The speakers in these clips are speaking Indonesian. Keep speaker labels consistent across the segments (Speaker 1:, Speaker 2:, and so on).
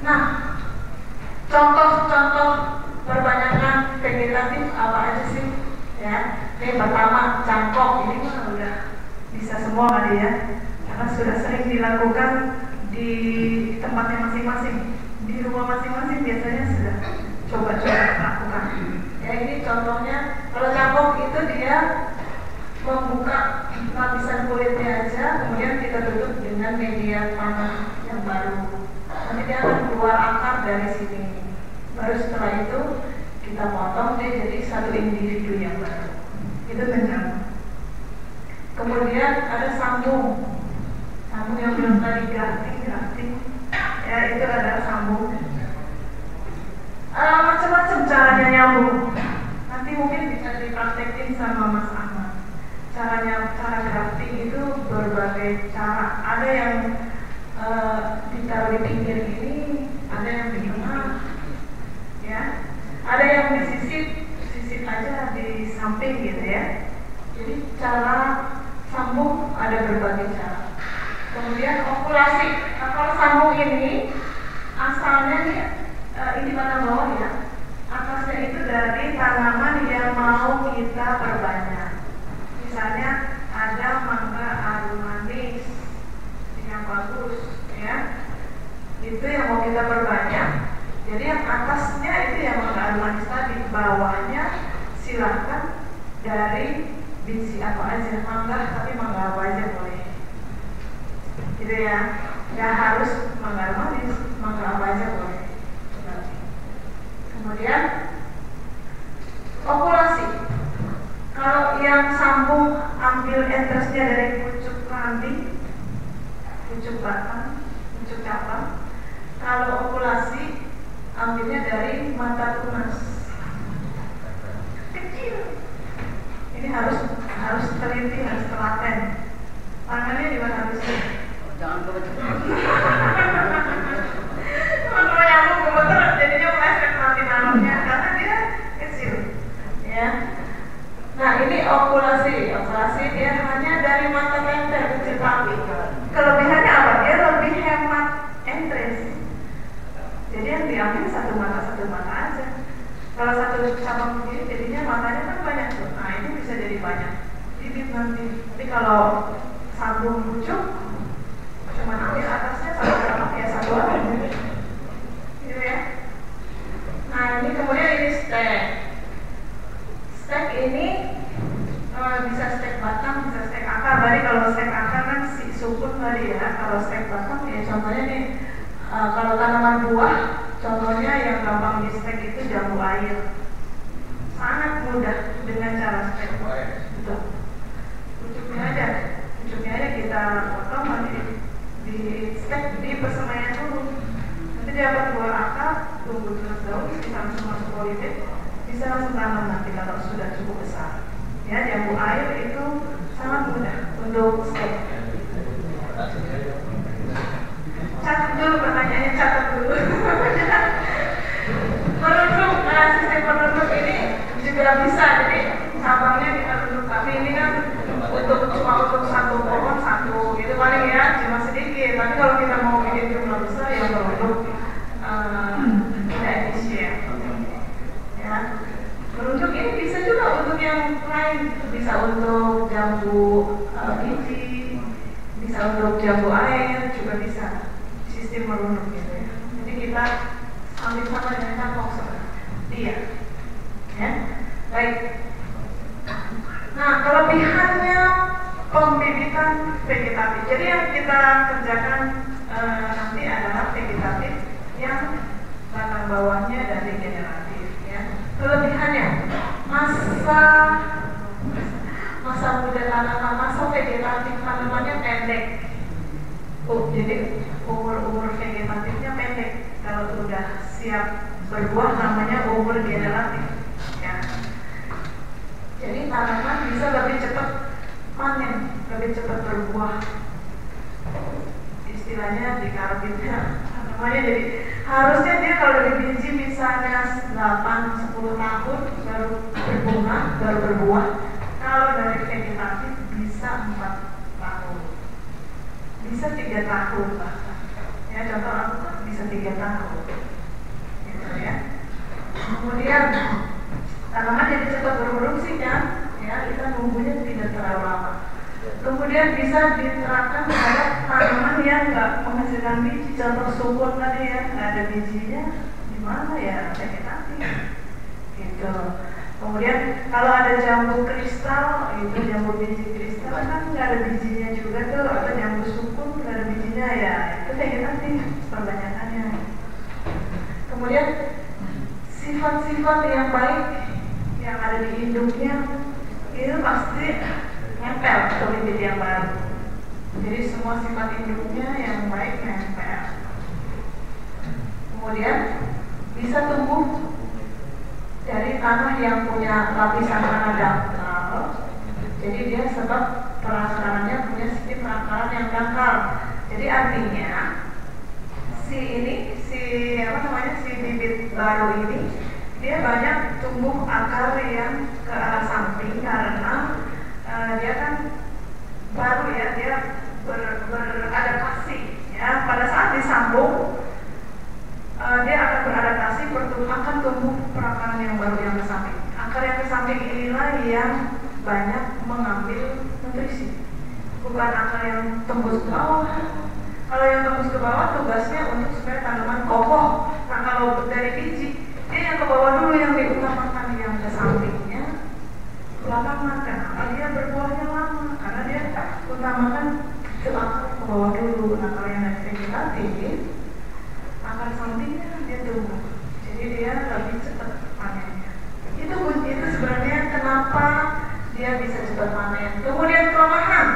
Speaker 1: Nah, contoh-contoh perbanyakan vegetatif apa aja sih? Ya, ini pertama cangkok, ini mah udah bisa semua kali ya, karena sudah sering dilakukan di tempatnya masing-masing, di rumah masing-masing biasanya sudah coba-coba lakukan. Ya ini contohnya, kalau cangkok itu dia membuka lapisan kulitnya aja, kemudian kita tutup dengan media tanah yang baru. Nanti dia akan keluar akar dari sini. Baru setelah itu kita potong dia jadi satu individu yang baru. Itu menyambung. Kemudian ada sambung yang belum tadi grafting. Ya itu adalah sambung. Macam-macam caranya nyambung. Nanti mungkin bisa dipraktekin sama Mas Ahmad. Cara grafting itu berbagai cara. Ada yang ditaruh di pinggir ini, ada yang di tengah, ya. Ada yang sisip aja di samping gitu ya. Jadi cara sambung ada berbagai cara. Kemudian okulasi. Nah, kalau sambung ini asalnya nih, ini pada bawah ya. Atasnya itu dari tanaman yang mau kita perbanyak. Misalnya ada mangga arum manis yang bagus, ya. Itu yang mau kita perbanyak. Jadi yang atasnya itu yang mangga arum manis tadi, bawahnya silahkan dari biji apa aja, mangga tapi mangga apa aja boleh. Gitu ya, nggak harus mangga arum manis, mangga apa aja boleh. Kemudian okulasi. Kalau yang sambung ambil entrusnya dari pucuk ranting, pucuk batang, pucuk cabang. Kalau okulasi ambilnya dari mata tunas kecil. Ini harus teliti, harus telaten. Tangannya di mana harusnya?
Speaker 2: Jangan kebetulan.
Speaker 1: Kalau yang kebetulan jadinya meleset nanti malamnya karena dia kecil, ya. Nah ini okulasi dia hanya dari mata leher kecil, tapi kelebihannya apa? Dia lebih hemat entres. Jadi yang diambil satu mata aja. Kalau satu cabang begini jadinya matanya kan banyak tuh. Nah itu bisa jadi banyak bibit nanti. Tapi kalau sambung pucuk cuma ambil atasnya satu cabang ya satu aja. Gitu ya. Nah ini kemudian ini stek. Stek ini bisa stek batang, bisa stek akar. Tadi kalau stek akar kan si sukun tadi ya. Kalau stek batang ya contohnya nih, kalau tanaman buah, contohnya yang gampang di stek itu jambu air. Sangat mudah dengan cara stek. Betul. Pucuknya aja kita potong, nanti di stek di persemaian dulu. Nanti dia akan keluar akar, tunggu terus daun, bisa langsung masuk politik, bisa langsung tanam nanti kalau sudah cukup besar. Ya, jambu air itu sangat mudah untuk stek. Catat dulu pertanyaannya, catat dulu. Merunduk, sistem merunduk ini juga bisa, jadi cabangnya kita runduk, tapi ini kan cuma untuk satu pohon satu, gitu paling ya, cuma sedikit. Tapi kalau kita mau bikin jumlah besar, ya merunduk tidak efisien. Ya. Merunduk ini bisa juga untuk yang lain, bisa untuk jambu biji, bisa untuk jambu air, juga bisa sistem merunduk gitu ya. Jadi kita ambil sama dengan cangkok seperti ya. Baik. Nah kelebihannya pembibitan vegetatif. Jadi yang kita kerjakan nanti adalah vegetatif yang batang bawahnya dari generatif. Kelebihannya masa muda tanaman, masa vegetatif tanamannya pendek. Jadi umur vegetatifnya pendek. Kalau sudah siap berbuah namanya umur generatif. Ya. Jadi tanaman bisa lebih cepat panen, lebih cepat berbuah. Istilahnya di karbitnya namanya, jadi harusnya dia kalau dari biji misalnya 8-10 tahun baru berbunga, baru berbuah. Kalau dari vegetatif bisa 4 tahun, bisa 3 tahun bahkan. Ya contoh aku kan bisa bisa 3 tahun gitu ya. Kemudian tanaman jadi cepat berproduksi kan ya, kita nunggunya tidak terlalu lama. Kemudian bisa diterapkan terhadap tanaman yang nggak menghasilkan biji, contoh sukun tadi ya, nggak ada bijinya, gimana ya, vegetatif gitu. Kemudian kalau ada jambu kristal, itu jambu biji kristal kan nggak ada bijinya juga tuh, atau jambu sukun nggak ada bijinya ya, itu vegetatif perbanyakannya. Kemudian sifat-sifat yang baik yang ada di induknya itu pasti nempel ke bibit yang baru. Jadi semua sifat induknya yang baik nempel. Kemudian bisa tumbuh dari tanah yang punya lapisan tanah dangkal. Jadi dia sebab perakarannya punya sistem perakaran yang dangkal. Jadi artinya si bibit baru ini dia banyak tumbuh akar yang ke arah samping karena dia kan baru ya, dia beradaptasi ya. Pada saat disambung dia akan beradaptasi, akan tumbuh perakaran yang baru yang ke samping. Akar yang ke samping inilah yang banyak mengambil nutrisi, bukan akar yang tembus ke bawah. Kalau yang tembus ke bawah tugasnya untuk supaya tanaman kokoh. Nah kalau dari biji, dia yang ke bawah dulu yang diutamakan, yang ke sampingnya belakangan. Kenapa dia berbuahnya lama? Karena dia utamakan ke bawah dulu. Nah kalau yang dari vegetatif, akar sampingnya dia tumbuh, jadi dia lebih cepat panennya. Itu sebenarnya kenapa dia bisa cepat panen. Kemudian kelemahan,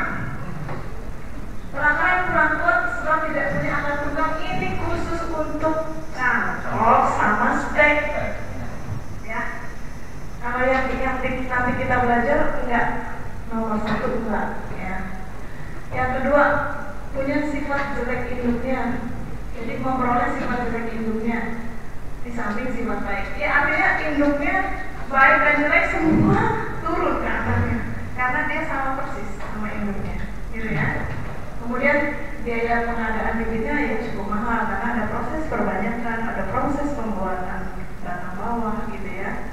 Speaker 1: perakaran kurang kuat sebab tidak punya akar tunggang. Ini khusus untuk cangkok sama stek ya. Kalau yang nanti kita belajar enggak, nomor 1 enggak ya. Yang kedua, punya sifat jelek induknya. Jadi memperoleh sifat jelek induknya di samping sifat baik. Ya artinya induknya baik dan jelek semua turun ke akarnya, karena dia sama persis sama induknya, gitu ya. Kemudian biaya pengadaan bibitnya ya cukup mahal karena ada proses perbanyakan, ada proses pembuatan batang bawah, gitu ya.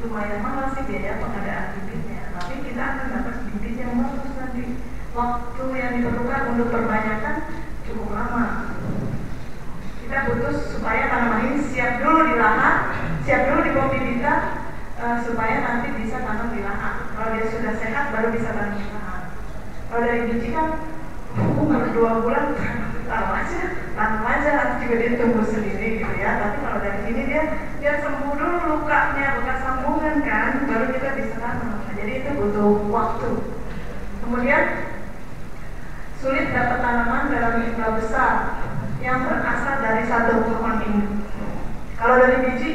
Speaker 1: Lumayan mahal sih biaya pengadaan bibitnya, tapi kita akan dapat bibit yang bagus nanti. Waktu yang diperlukan untuk perbanyakan cukup lama. Kita butuh supaya tanaman ini siap dulu di lahan, siap dulu di pembibitan, supaya nanti bisa tanam di lahan. Kalau dia sudah sehat baru bisa tanam di lahan. Kalau dari biji kan umur 2 bulan tanam aja, nanti juga dia tumbuh sendiri gitu ya. Tapi kalau dari sini dia sembuh dulu lukanya, bekas sambungan kan, baru kita bisa tanam. Nah, jadi itu butuh waktu. Kemudian sulit dapat tanaman dalam jumlah besar yang berasal dari satu pohon ini. Kalau dari biji,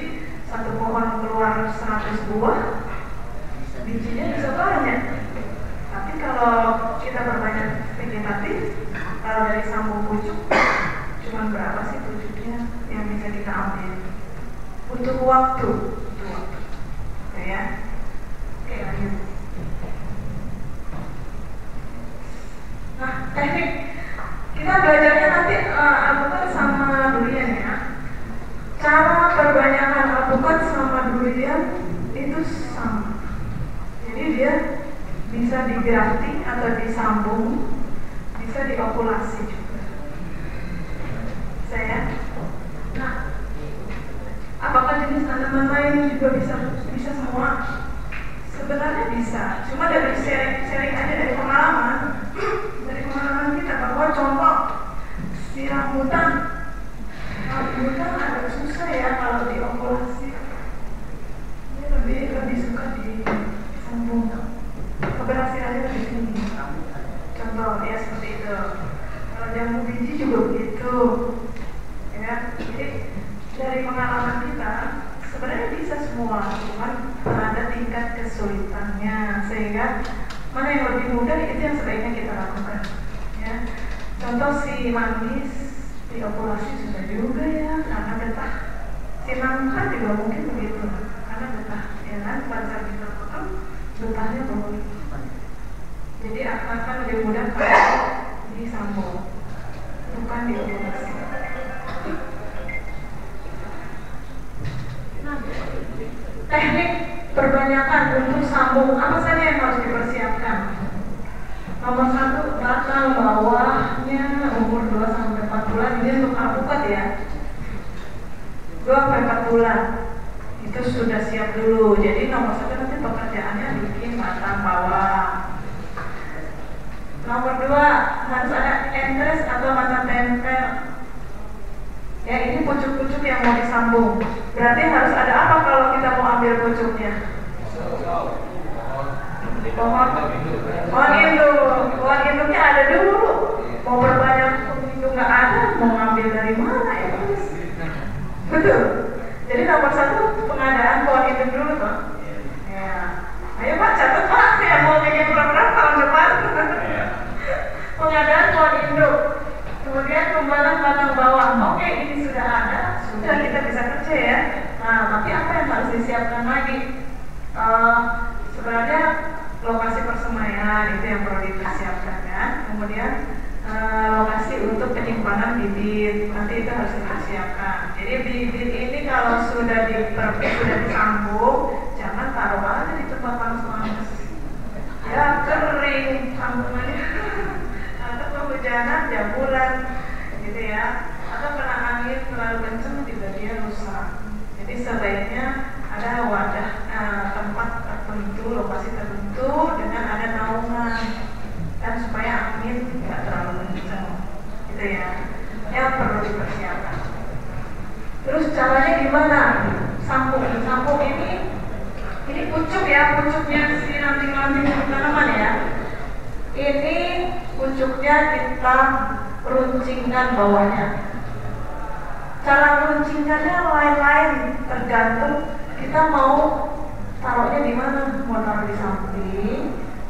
Speaker 1: satu pohon keluar 100 buah, bijinya bisa banyak. Tapi kalau kita berbanyak vegetatif, kalau dari sambung pucuk, cuma berapa sih pucuknya yang bisa kita ambil? Butuh waktu, oke ya. Oke, lanjut. Nah, teknik kita belajarnya nanti alpukat sama durian ya. Cara perbanyakan alpukat sama durian itu sama. Jadi dia bisa digrafting atau disambung, bisa diokulasi juga. Saya. Nah, apakah jenis tanaman lain juga bisa semua? Sebenarnya bisa. Cuma dari sharing aja dari pengalaman kita bahwa contoh si rambutan agak susah ya kalau diokulasi. Dia lebih suka disambung. Keberhasilannya lebih tinggi. Contoh ya seperti itu. Kalau jambu biji juga begitu. Ya, jadi dari pengalaman kita sebenarnya bisa semua, cuman ada tingkat kesulitannya, sehingga mana yang lebih mudah itu yang sebaiknya kita lakukan. Ya, contoh si manggis diokulasi sudah juga ya, karena getah. Si nangka juga mungkin begitu, karena getah. Ya kan, pada saat kita potong getahnya bagus. Jadi akan lebih mudah kalau disambung, bukan diokulasi. Teknik perbanyakan untuk sambung apa saja yang harus dipersiapkan? Nomor 1, batang bawahnya umur 2 sampai 4 bulan, ini untuk alpukat ya. 2 sampai 4 bulan itu sudah siap dulu. Jadi nomor 1 nanti pekerjaannya bikin batang bawah. Nomor 2, harus ada entres atau mata tempel. Ya, ini pucuk-pucuk yang mau disambung. Berarti harus ada apa kalau kita mau ambil pucuknya? Pohon induknya ada dulu. Mau berbanyak induk nggak ada, mau ngambil dari mana ya? Betul. Jadi nomor 1 pengadaan pohon induk dulu toh. Ya. Ayo Pak, catat Pak, ya mau bikin program tahun depan. Pengadaan pohon induk. Kemudian pembalang batang bawah. Oke, ini sudah ada, sudah kita bisa kerja ya. Nah, tapi apa yang harus disiapkan lagi? Sebenarnya lokasi persemaian itu yang perlu dipersiapkan kan. Kemudian lokasi untuk penyimpanan bibit nanti itu harus dipersiapkan. Jadi bibit ini kalau sudah disambung, jangan taruh aja di tempat panas-panas. Ya kering sambungannya. Atau kehujanan, jamuran, gitu ya. Atau kena angin terlalu kencang juga dia rusak. Jadi sebaiknya ada wadah tempat tertentu, lokasi tertentu dengan ada naungan dan supaya angin tidak terlalu kencang, gitu ya. Yang perlu dipersiapkan. Terus caranya gimana? Sambung ini pucuk ya, pucuknya si ranting-ranting tanaman ya. Ini pucuknya kita runcingkan bawahnya. Cara runcingkannya lain-lain, tergantung kita mau taruhnya di mana. Mau taruh di samping,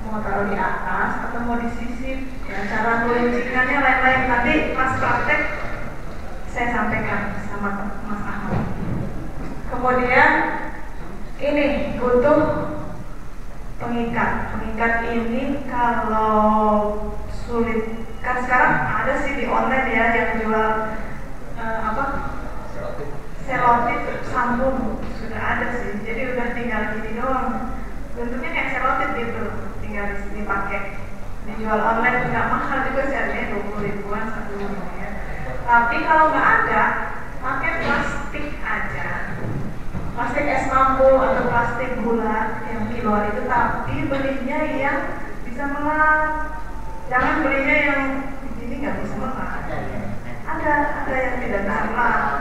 Speaker 1: mau taruh di atas, atau mau di sisi. Ya, cara runcingkannya lain-lain. Nanti pas praktek saya sampaikan sama Mas Ahmad. Kemudian ini butuh pengikat. Pengikat ini kalau sulit, kan sekarang ada sih di online ya yang jual selotip sambung, sudah ada sih. Jadi udah tinggal gini doang. Bentuknya kayak selotip gitu, tinggal dipakai. Dijual online nggak mahal juga sih, harganya 20 ribuan satu ya. Tapi kalau nggak ada, pakai plastik aja. Plastik es mampu atau plastik bulat yang kiloan itu, tapi belinya yang bisa melat. Jangan belinya yang begini nggak bisa melat. Ada yang tidak bisa melat.